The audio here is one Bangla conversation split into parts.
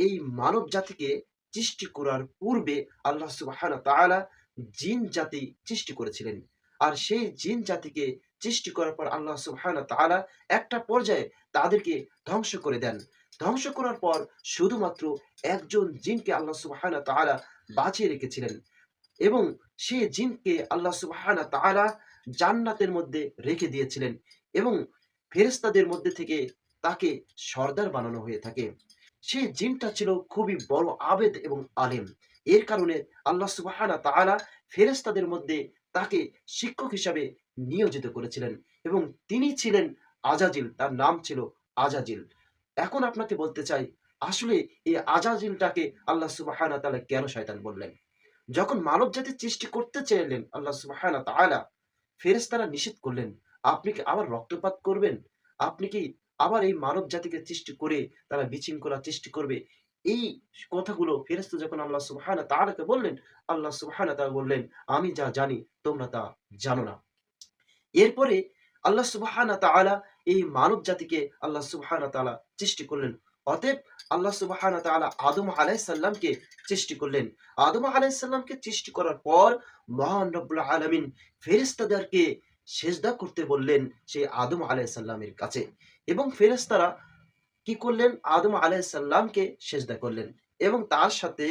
এই মানব জাতিকে সৃষ্টি করার পূর্বে আল্লাহ সুবহানাহু ওয়া তাআলা জিন জাতি সৃষ্টি করেছিলেন। আর সেই জিন জাতিকে সৃষ্টি করার পর আল্লাহ সুবহানাহু ওয়া তাআলা একটা পর্যায়ে তাদেরকে ধ্বংস করে দেন। ধ্বংস করার পর শুধুমাত্র একজন জিনকে আল্লাহ সুবহানাহু ওয়া তাআলা বাঁচিয়ে রেখেছিলেন এবং সে জিনকে আল্লাহ সুবহানাহু ওয়া তাআলা জান্নাতের মধ্যে রেখে দিয়েছিলেন এবং ফেরেশতাদের মধ্যে থেকে তাকে সর্দার বানানো হয়ে থাকে। সে জিনটা ছিল খুবই বড় আবেদ এবং আলেম। এর কারণে আল্লাহ সুবহানাহু ওয়া তাআলা ফেরেশতাদের মধ্যে তাকে শিক্ষক হিসাবে নিয়োজিত করেছিলেন এবং তিনি ছিলেন আজাজিল, তার নাম ছিল আজাজিল। এখন আপনাকে বলতে চাই, আসলে এই আজাজিলটাকে আল্লাহ সুবহানাহু ওয়া তাআলা কেন শয়তান বললেন? যখন মানব জাতি সৃষ্টি করতে চাইলেন আল্লাহ সুবহানাহু ওয়া তাআলা, ফেরেশতারা নিষেধ করলেন, আপনি কি আবার রক্তপাত করবেন? আপনি কি আবার এই মানব জাতিকে সৃষ্টি করে তারা বিশৃঙ্খলা সৃষ্টি করবে? এই কথাগুলো ফেরেশতা যখন আল্লাহ সুবহানাহু ওয়া তাআলাকে বললেন, আল্লাহ সুবহানাহু ওয়া তাআলা বললেন, আমি যা জানি তোমরা তা জানো না। এরপরে আল্লাহ সুবহানাহু ওয়া তাআলা এই মানব জাতিকে আল্লাহ সুবহানাহু ওয়া তাআলা সৃষ্টি করলেন। অতএব আল্লাহ সুবহানাহু ওয়া তাআলা আদম আলাইহিস সালামকে সৃষ্টি করলেন। আদম আলাইহিস সালামকে সৃষ্টি করার পর মহান রব্বুল আলামিন ফেরেশতাদেরকে সেজদা করতে বললেন সেই আদম আলাইহিস সালামের কাছে এবং ফেরেশতারা কি করলেন? আদম আলাইহিস সালামকে সেজদা করলেন এবং তার সাথে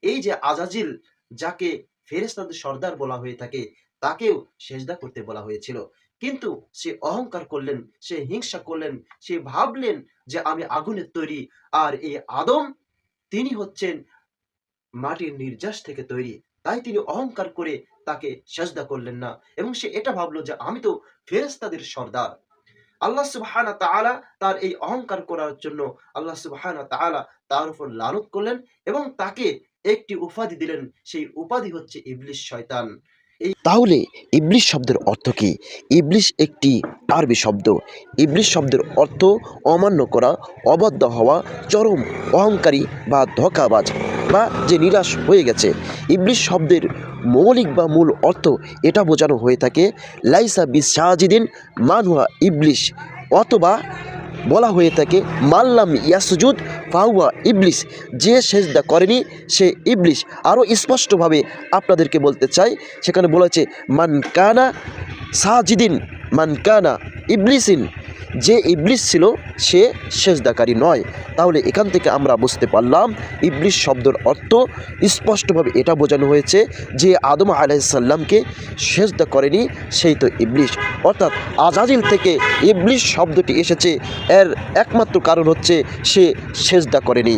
এই যে আজাজিল, যাকে ফেরেশতাদের সর্দার বলা হয়ে থাকে, তাকেও সেজদা করতে বলা হয়েছিল। কিন্তু সে অহংকার করলেন, সে হিংসা করলেন, সে ভাবলেন যে আমি আগুনের তৈরি আর এই আদম তিনি হচ্ছেন মাটির নির্যাস থেকে তৈরি। তাই তিনি অহংকার করে তাকে সেজদা করলেন না এবং সে এটা ভাবলো যে আমি তো ফেরেশতাদের সর্দার। আল্লাহ সুবহানাহু ওয়া তাআলা তার এই অহংকার করার জন্য আল্লাহ সুবহানাহু ওয়া তাআলা তার উপর লানত করলেন এবং তাকে একটি উপাধি দিলেন। সেই উপাধি হচ্ছে ইবলিস, শয়তান। তাহলে ইবলিস শব্দের অর্থ কি? ইবলিস একটি আরবি শব্দ। ইবলিস শব্দের অর্থ অমান্য করা, অবাধ্য হওয়া, চরম অহংকারী বা ধোঁকাবাজ বা যে নিরাশ হয়ে গেছে। ইবলিস শব্দের মৌলিক বা মূল অর্থ এটা বোঝানো হয়ে থাকে লাইসা বিসাজিদিন মান হুয়া ইবলিস, অথবা বলা হয়ে থাকে মাল্লাম ইয়াসজুদ ফাহুয়া ইবলিস, যে সেজদা করেনি সে ইবলিস। আরও স্পষ্টভাবে আপনাদেরকে বলতে চাই, সেখানে বলেছে মান কানা সাজিদিন মান কানা ইবলিসিন, যে ইবলিস ছিল সে সেজদাকারী নয়। তাহলে এখান থেকে আমরা বুঝতে পারলাম ইবলিস শব্দের অর্থ স্পষ্টভাবে এটা বোঝানো হয়েছে যে আদম আলাইহিস সালামকে সেজদা করেনি সেই তো ইবলিস। অর্থাৎ আজাজিল থেকে ইবলিস শব্দটি এসেছে, এর একমাত্র কারণ হচ্ছে সে সেজদা করেনি।